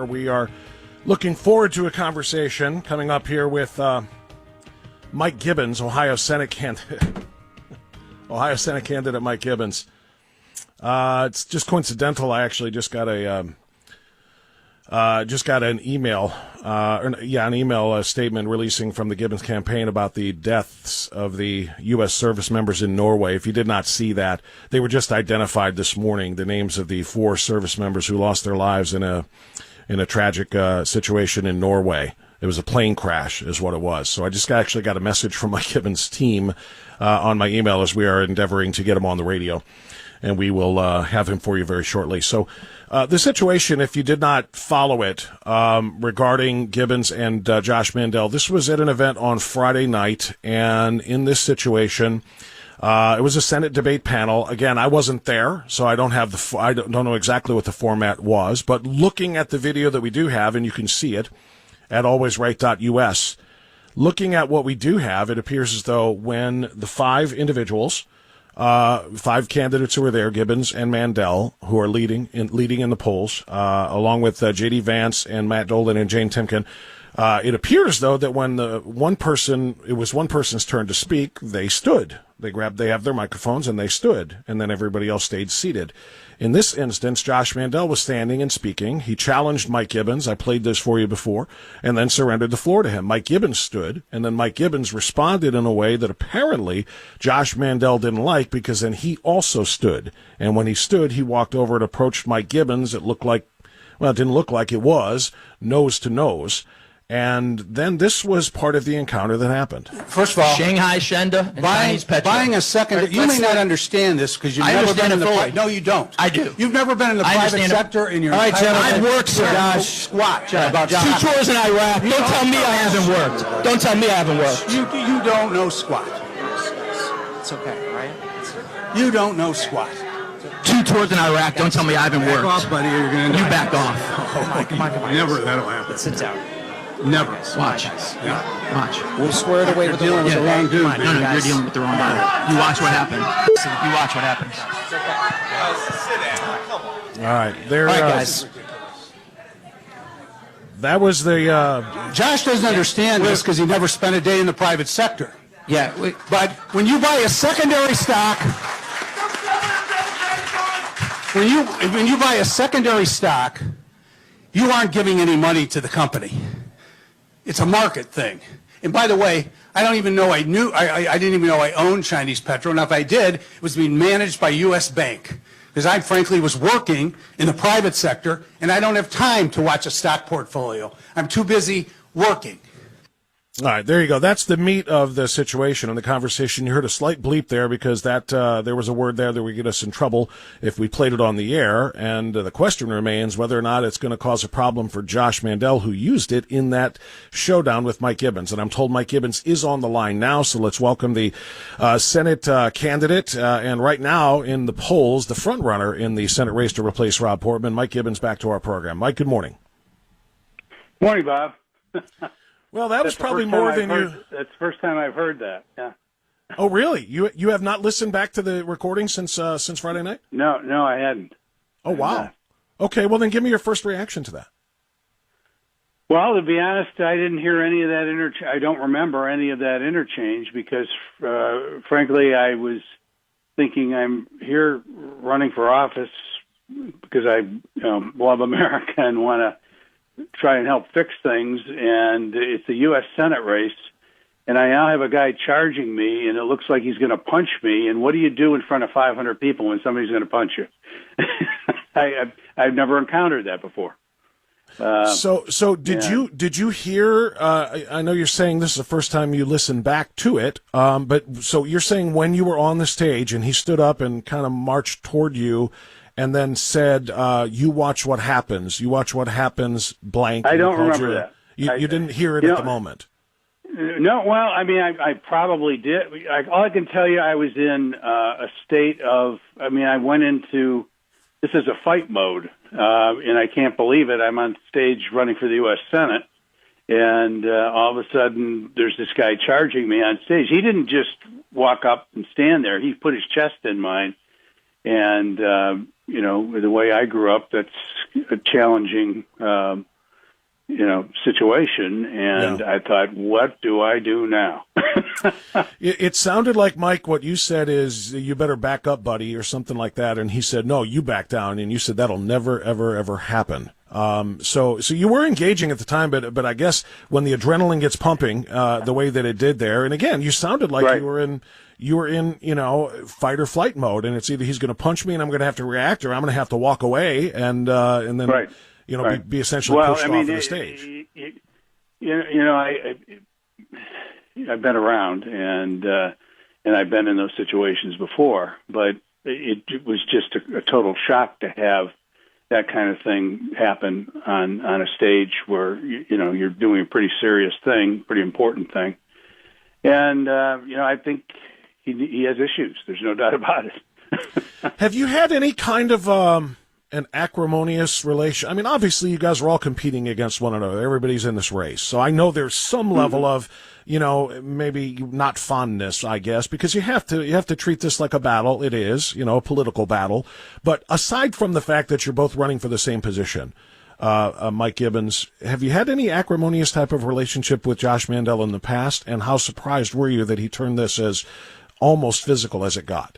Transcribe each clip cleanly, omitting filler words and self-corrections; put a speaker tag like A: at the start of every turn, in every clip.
A: We are looking forward to a conversation coming up here with Mike Gibbons, Ohio Senate candidate. Ohio Senate candidate Mike Gibbons. It's just coincidental. I actually just got an email, a statement releasing from the Gibbons campaign about the deaths of the U.S. service members in Norway. If you did not see that, they were just identified this morning. The names of the 4 service members who lost their lives in a tragic situation in Norway. It was a plane crash is what it was. So I just actually got a message from Mike Gibbons' team on my email as we are endeavoring to get him on the radio. And we will have him for you very shortly. So the situation, if you did not follow it, regarding Gibbons and Josh Mandel, this was at an event on Friday night. And in this situation, it was a Senate debate panel. Again, I wasn't there, so I don't have I don't know exactly what the format was. But looking at the video that we do have, and you can see it at alwaysright.us, looking at what we do have, it appears as though when the 5 individuals, 5 candidates who were there, Gibbons and Mandel, who are leading in the polls, along with J.D. Vance and Matt Dolan and Jane Timken. It appears, though, that when it was one person's turn to speak, they stood. They have their microphones and they stood, and then everybody else stayed seated. In this instance, Josh Mandel was standing and speaking. He challenged Mike Gibbons. I played this for you before, and then surrendered the floor to him. Mike Gibbons stood, and then Mike Gibbons responded in a way that apparently Josh Mandel didn't like, because then he also stood. And when he stood, he walked over and approached Mike Gibbons. It didn't look like it was, nose to nose. And then this was part of the encounter that happened.
B: First of all,
C: Shanghai Shenda and Chinese petrol.
B: Buying a second, you may not understand this because you've never been in the no, you don't.
C: I do.
B: You've never been in the private sector in your
C: entire life.
B: I've
C: worked, sir.
B: Josh, squat. About
C: 2 tours in Iraq. Don't tell me I haven't worked. Don't tell me I haven't worked.
B: You don't know squat.
D: It's okay, right?
B: You don't know squat.
C: 2 tours in Iraq. Don't tell me I haven't worked.
B: Back off, buddy. You're going to
C: You back off.
D: Come on.
B: Never. That'll happen.
D: Sit down.
B: Never.
C: Watch.
B: Yeah.
C: Watch.
D: We'll swear it away with the
B: dealing with the wrong dude.
C: No, you're dealing with the wrong guy. You watch what happened. You watch what happens.
A: All right. There,
D: all right, guys.
A: That was the...
B: Josh doesn't understand this because he never spent a day in the private sector.
D: Yeah.
B: But when you buy a secondary stock... When you buy a secondary stock, you aren't giving any money to the company. It's a market thing. And by the way, I didn't even know I owned Chinese Petrol. Now, if I did, it was being managed by U.S. Bank. Because I frankly was working in the private sector, and I don't have time to watch a stock portfolio. I'm too busy working.
A: All right, there you go. That's the meat of the situation and the conversation. You heard a slight bleep there because there was a word there that would get us in trouble if we played it on the air. And the question remains whether or not it's going to cause a problem for Josh Mandel, who used it in that showdown with Mike Gibbons. And I'm told Mike Gibbons is on the line now, so let's welcome the Senate candidate. And right now in the polls, the front runner in the Senate race to replace Rob Portman, Mike Gibbons, back to our program. Mike, good morning.
E: Morning, Bob.
A: Well, that was probably more than you...
E: That's the first time I've heard that, yeah.
A: Oh, really? You have not listened back to the recording since Friday night?
E: No, I hadn't.
A: Oh, wow. Okay, well, then give me your first reaction to that.
E: Well, to be honest, I didn't hear any of that I don't remember any of that interchange because, frankly, I was thinking I'm here running for office because I love America and want to try and help fix things, and it's the U.S. Senate race, and I now have a guy charging me, and it looks like he's going to punch me, and what do you do in front of 500 people when somebody's going to punch you? I've never encountered that before.
A: So did you hear, I know you're saying this is the first time you listened back to it, but so you're saying when you were on the stage and he stood up and kind of marched toward you and then said, you watch what happens, blank.
E: I don't remember that.
A: You didn't hear it at the moment.
E: No, well, I mean, I probably did. All I can tell you, I was in a state of, I went into, this is a fight mode, and I can't believe it. I'm on stage running for the U.S. Senate, and all of a sudden there's this guy charging me on stage. He didn't just walk up and stand there. He put his chest in mine, and the way I grew up, that's a challenging, situation. And I thought, what do I do now?
A: It sounded like, Mike, what you said is, you better back up, buddy, or something like that. And he said, no, you back down. And you said, that'll never, ever, ever happen. So you were engaging at the time, but I guess when the adrenaline gets pumping, the way that it did there, and again, you sounded like
E: Right.
A: you were in, fight or flight mode, and it's either he's going to punch me and I'm going to have to react, or I'm going to have to walk away and then,
E: Right.
A: be essentially pushed off of the stage.
E: I've been around and I've been in those situations before, but it was just a total shock to have that kind of thing happen on a stage where you're doing a pretty serious thing, pretty important thing, and I think he has issues. There's no doubt about it.
A: Have you had any kind of an acrimonious relation? I mean, obviously, you guys are all competing against one another. Everybody's in this race, so I know there's some level of maybe not fondness, I guess, because you have to treat this like a battle. It is, a political battle. But aside from the fact that you're both running for the same position, Mike Gibbons, have you had any acrimonious type of relationship with Josh Mandel in the past? And how surprised were you that he turned this as almost physical as it got?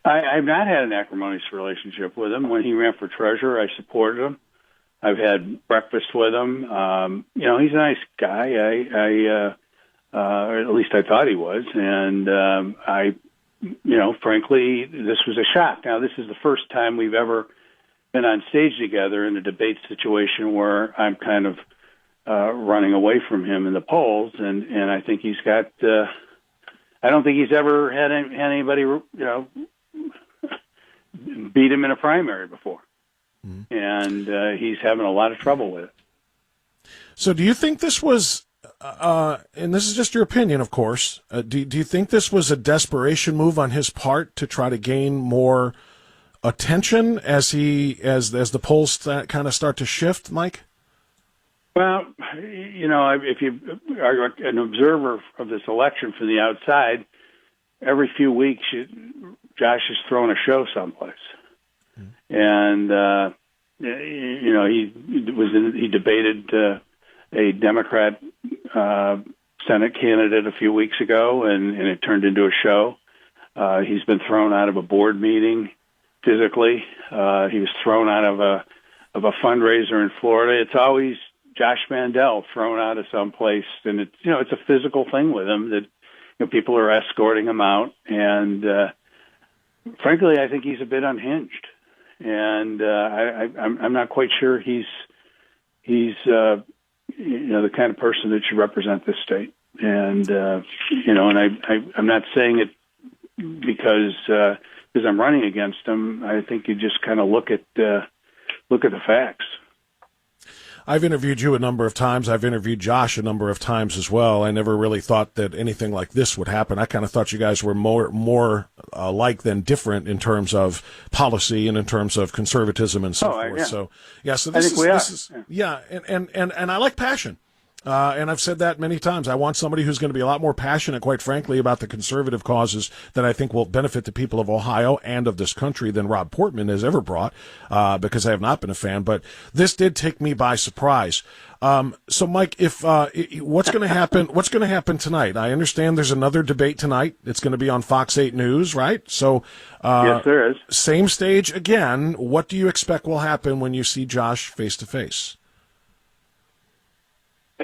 E: I've not had an acrimonious relationship with him. When he ran for treasurer, I supported him. I've had breakfast with him. He's a nice guy. Or at least I thought he was. And frankly, this was a shock. Now, this is the first time we've ever been on stage together in a debate situation where I'm kind of running away from him in the polls, and I think he's got. I don't think he's ever had anybody, beat him in a primary before. Mm-hmm. And he's having a lot of trouble with it.
A: So do you think this was, and this is just your opinion, of course, do you think this was a desperation move on his part to try to gain more attention as the polls kind of start to shift, Mike?
E: Well, if you are an observer of this election from the outside, every few weeks, Josh is throwing a show someplace. And, he debated a Democrat Senate candidate a few weeks ago, and it turned into a show. He's been thrown out of a board meeting physically. He was thrown out of a fundraiser in Florida. It's always Josh Mandel thrown out of someplace, and it's a physical thing with him that people are escorting him out. And frankly, I think he's a bit unhinged. And I'm not quite sure he's the kind of person that should represent this state. And I'm not saying it because I'm running against him. I think you just kind of look at the facts.
A: I've interviewed you a number of times. I've interviewed Josh a number of times as well. I never really thought that anything like this would happen. I kind of thought you guys were more alike than different in terms of policy and in terms of conservatism and so forth.
E: Yeah.
A: So this
E: I think
A: is and I like passion. And I've said that many times. I want somebody who's going to be a lot more passionate, quite frankly, about the conservative causes that I think will benefit the people of Ohio and of this country than Rob Portman has ever brought, because I have not been a fan. But this did take me by surprise. So, Mike, what's going to happen? What's going to happen tonight? I understand there's another debate tonight. It's going to be on Fox 8 News, right? So,
E: yes, there is.
A: Same stage again. What do you expect will happen when you see Josh face to face?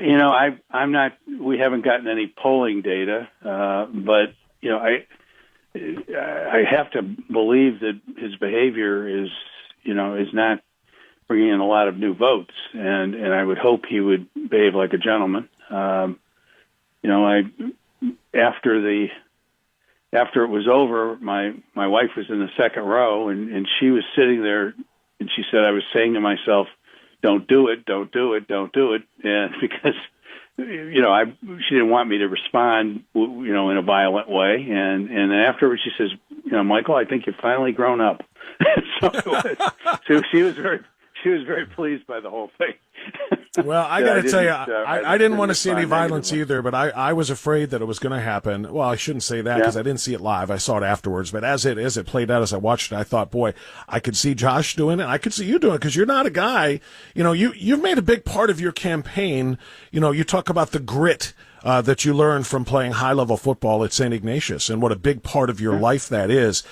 E: I'm not. We haven't gotten any polling data, but I have to believe that his behavior is not bringing in a lot of new votes, and I would hope he would behave like a gentleman. After it was over, my wife was in the second row, and she was sitting there, and she said, I was saying to myself, don't do it, don't do it, don't do it. And because, she didn't want me to respond, in a violent way. And then afterwards she says, Michael, I think you've finally grown up. So she was very pleased by the whole thing.
A: Well, I got to tell you, I didn't want to see any
E: respond
A: violence
E: negatively.
A: either, but I was afraid that it was going to happen. Well, I shouldn't say that because I didn't see it live. I saw it afterwards. But as it played out, as I watched it, I thought, boy, I could see Josh doing it. I could see you doing it because you're not a guy. You've made a big part of your campaign. You talk about the grit that you learned from playing high-level football at St. Ignatius and what a big part of your life that is.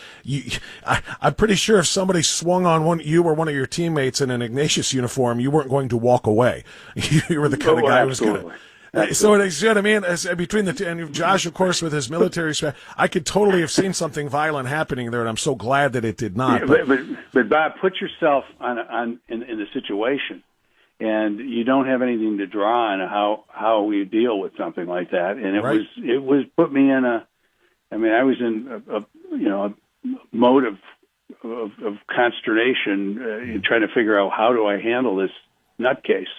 A: I'm pretty sure if somebody swung on you or one of your teammates in an Ignatius uniform, you weren't going to walk away. You were the kind of guy who was going to. So you see what I mean? Between the two, and Josh, of course, with his military strap, I could totally have seen something violent happening there, and I'm so glad that it did not.
E: But Bob, put yourself in the situation. And you don't have anything to draw on how we deal with something like that. And it was put me in I was in a mode of consternation, trying to figure out how do I handle this nutcase.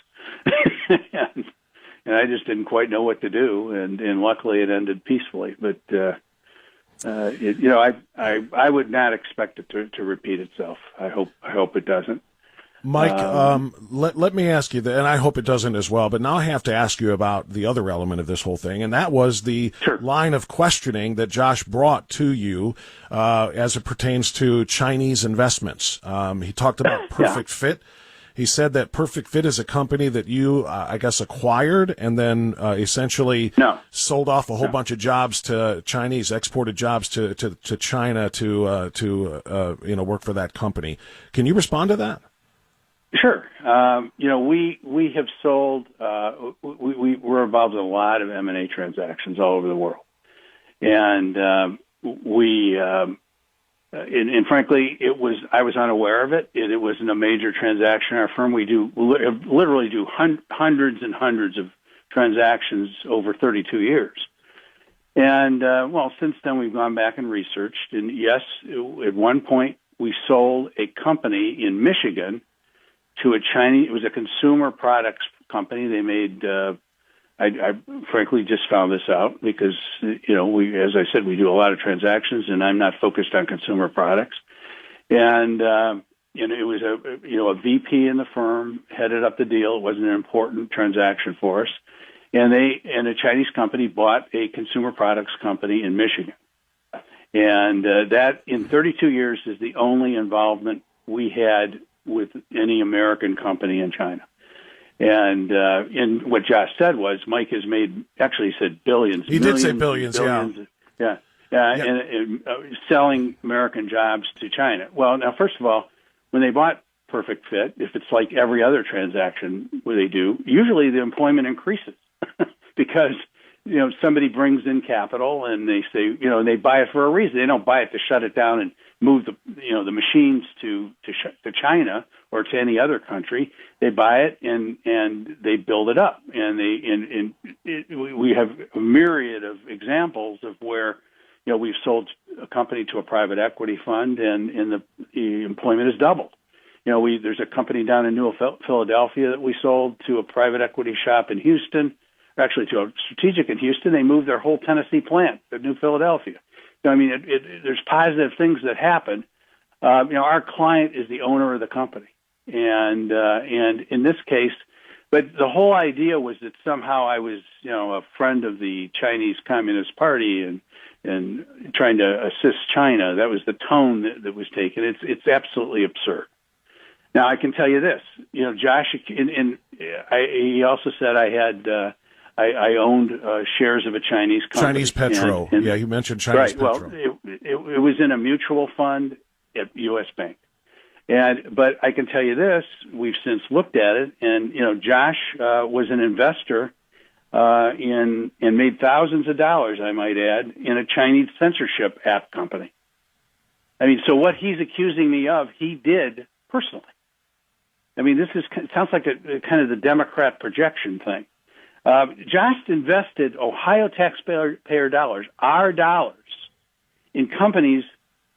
E: and I just didn't quite know what to do. And luckily it ended peacefully. But I would not expect it to repeat itself. I hope it doesn't.
A: Mike, let me ask you that, and I hope it doesn't as well, but now I have to ask you about the other element of this whole thing, and that was the line of questioning that Josh brought to you as it pertains to Chinese investments. He talked about Perfect Fit. He said that Perfect Fit is a company that you, I guess, acquired and then essentially sold off a whole bunch of jobs to Chinese, exported jobs to China to work for that company. Can you respond to that?
E: Sure. We have sold. We're involved in a lot of M&A transactions all over the world, and frankly, I was unaware of it. It wasn't a major transaction. Our firm, we literally do hundreds and hundreds of transactions over 32 years. And since then we've gone back and researched. And yes, at one point we sold a company in Michigan to a Chinese. It was a consumer products company. They made. I frankly just found this out because as I said, we do a lot of transactions, and I'm not focused on consumer products. And it was a VP in the firm headed up the deal. It wasn't an important transaction for us, and a Chinese company bought a consumer products company in Michigan, and that in 32 years is the only involvement we had with any American company in China. And what Josh said was Mike has made, actually he said billions.
A: He did say billions,
E: yeah. And selling American jobs to China. Well, now, first of all, when they bought Perfect Fit, if it's like every other transaction where they do, usually the employment increases because, somebody brings in capital and they say, they buy it for a reason. They don't buy it to shut it down and move the machines to China or to any other country. They buy it and they build it up. And we have a myriad of examples of where we've sold a company to a private equity fund and the employment has doubled. There's a company down in New Philadelphia that we sold to a private equity shop in Houston, actually to a strategic in Houston. They moved their whole Tennessee plant to New Philadelphia. There's positive things that happen. Our client is the owner of the company, and in this case, but the whole idea was that somehow I was, a friend of the Chinese Communist Party and trying to assist China. That was the tone that was taken. It's absolutely absurd. Now I can tell you this, Josh, he also said I had. I owned shares of a Chinese company.
A: Chinese Petro. And you mentioned Chinese Petro.
E: Well, it was in a mutual fund at U.S. Bank. But I can tell you this, we've since looked at it, and, Josh was an investor and made thousands of dollars, I might add, in a Chinese censorship app company. So what he's accusing me of, he did personally. It sounds like a kind of the Democrat projection thing. Josh invested Ohio taxpayer dollars, our dollars, in companies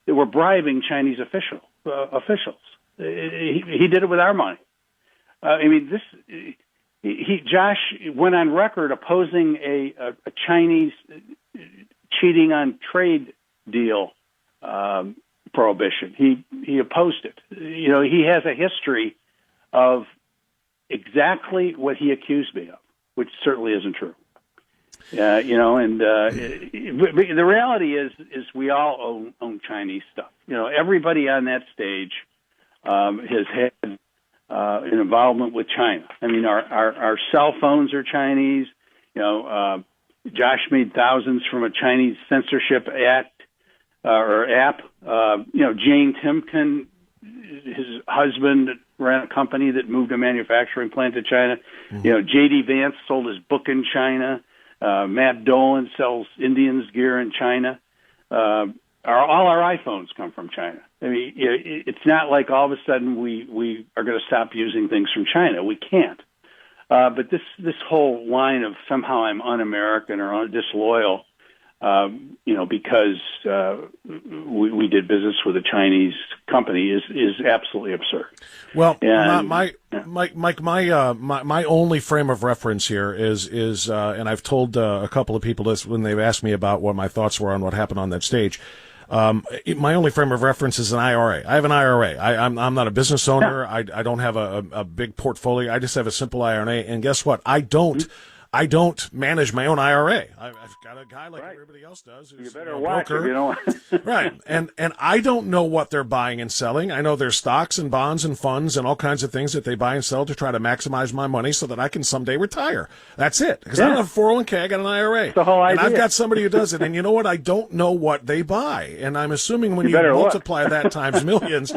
E: that were bribing Chinese officials. He did it with our money. Josh went on record opposing a Chinese cheating on trade deal prohibition. He opposed it. He has a history of exactly what he accused me of, which certainly isn't true. The reality is we all own Chinese stuff. Everybody on that stage has had an involvement with China. I mean, our cell phones are Chinese. Josh made thousands from a Chinese censorship app. Jane Timken, his husband, ran a company that moved a manufacturing plant to China.
A: Mm-hmm.
E: J.D. Vance sold his book in China. Matt Dolan sells Indians gear in China. All our iPhones come from China. I mean, it's not like all of a sudden we are going to stop using things from China. We can't. But this whole line of somehow I'm un-American or disloyal, because we did business with a Chinese company is absolutely absurd.
A: Well,
E: and,
A: Mike, my only frame of reference here is and I've told a couple of people this when they've asked me about what my thoughts were on what happened on that stage. My only frame of reference is an IRA. I have an IRA. I'm not a business owner. I don't have a big portfolio. I just have a simple IRA. And guess what? I don't manage my own IRA. I've got a guy like everybody else does. Who's
E: you better
A: a
E: watch
A: broker.
E: if you don't.
A: Right. And I don't know what they're buying and selling. I know there's stocks and bonds and funds and all kinds of things that they buy and sell to try to maximize my money so that I can someday retire. That's it. Because I don't have a 401k. I got an IRA.
E: That's the whole idea.
A: And I've got somebody who does it. And you know what? I don't know what they buy. And I'm assuming when you multiply that times millions,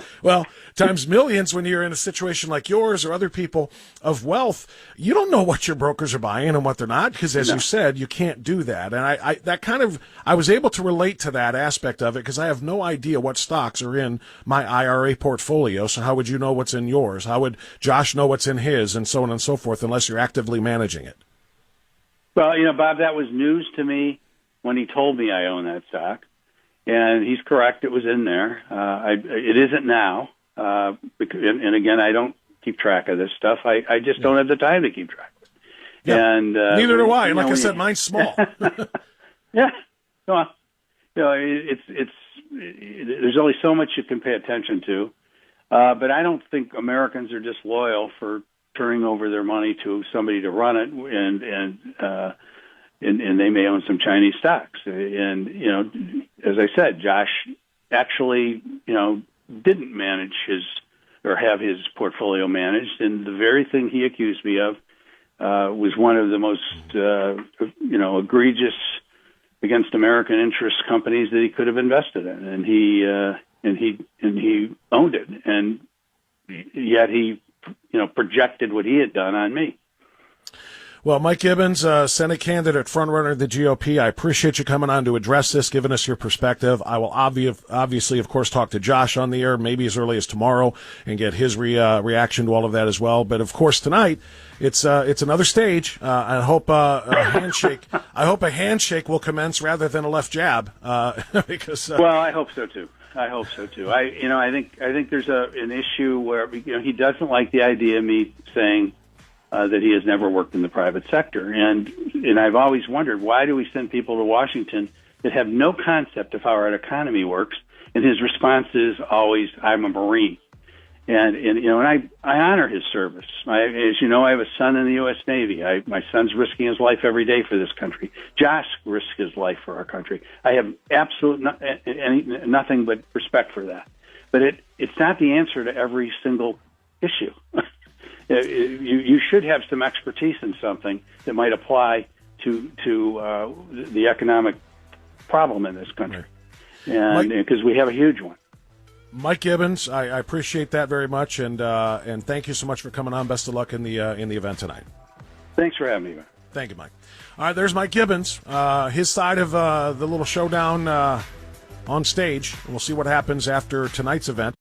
A: times millions when you're in a situation like yours or other people of wealth, you don't know what your brokers are buying and what they're not, because as you said, you can't do that. And I was able to relate to that aspect of it because I have no idea what stocks are in my IRA portfolio. So how would you know what's in yours? How would Josh know what's in his, and so on and so forth, unless you're actively managing it?
E: Well, Bob, that was news to me when he told me I own that stock. And he's correct. It was in there. It isn't now. And again, I don't keep track of this stuff. I just don't have the time to keep track of it.
A: Yeah.
E: And
A: neither do I. Like I said, mine's small.
E: Yeah. Well, it's there's only so much you can pay attention to. But I don't think Americans are disloyal for turning over their money to somebody to run it, and they may own some Chinese stocks. And as I said, Josh actually didn't manage have his portfolio managed, and the very thing he accused me of was one of the most egregious against American interest companies that he could have invested in, and he owned it, and yet he projected what he had done on me.
A: Well, Mike Gibbons, Senate candidate, frontrunner of the GOP, I appreciate you coming on to address this, giving us your perspective. I will obviously, of course, talk to Josh on the air, maybe as early as tomorrow, and get his reaction to all of that as well. But of course, tonight it's another stage. I hope a handshake will commence rather than a left jab, because.
E: Well, I hope so too. I think there's an issue where he doesn't like the idea of me saying that he has never worked in the private sector. And I've always wondered, why do we send people to Washington that have no concept of how our economy works? And his response is always, I'm a Marine. And I honor his service. As you know, I have a son in the U.S. Navy. My son's risking his life every day for this country. Josh risks his life for our country. I have nothing but respect for that. But it's not the answer to every single issue. You should have some expertise in something that might apply to the economic problem in this country, and because we have a huge one.
A: Mike Gibbons, I appreciate that very much, and thank you so much for coming on. Best of luck in the event tonight.
E: Thanks for having me, man.
A: Thank you, Mike. All right, there's Mike Gibbons. His side of the little showdown on stage. We'll see what happens after tonight's event.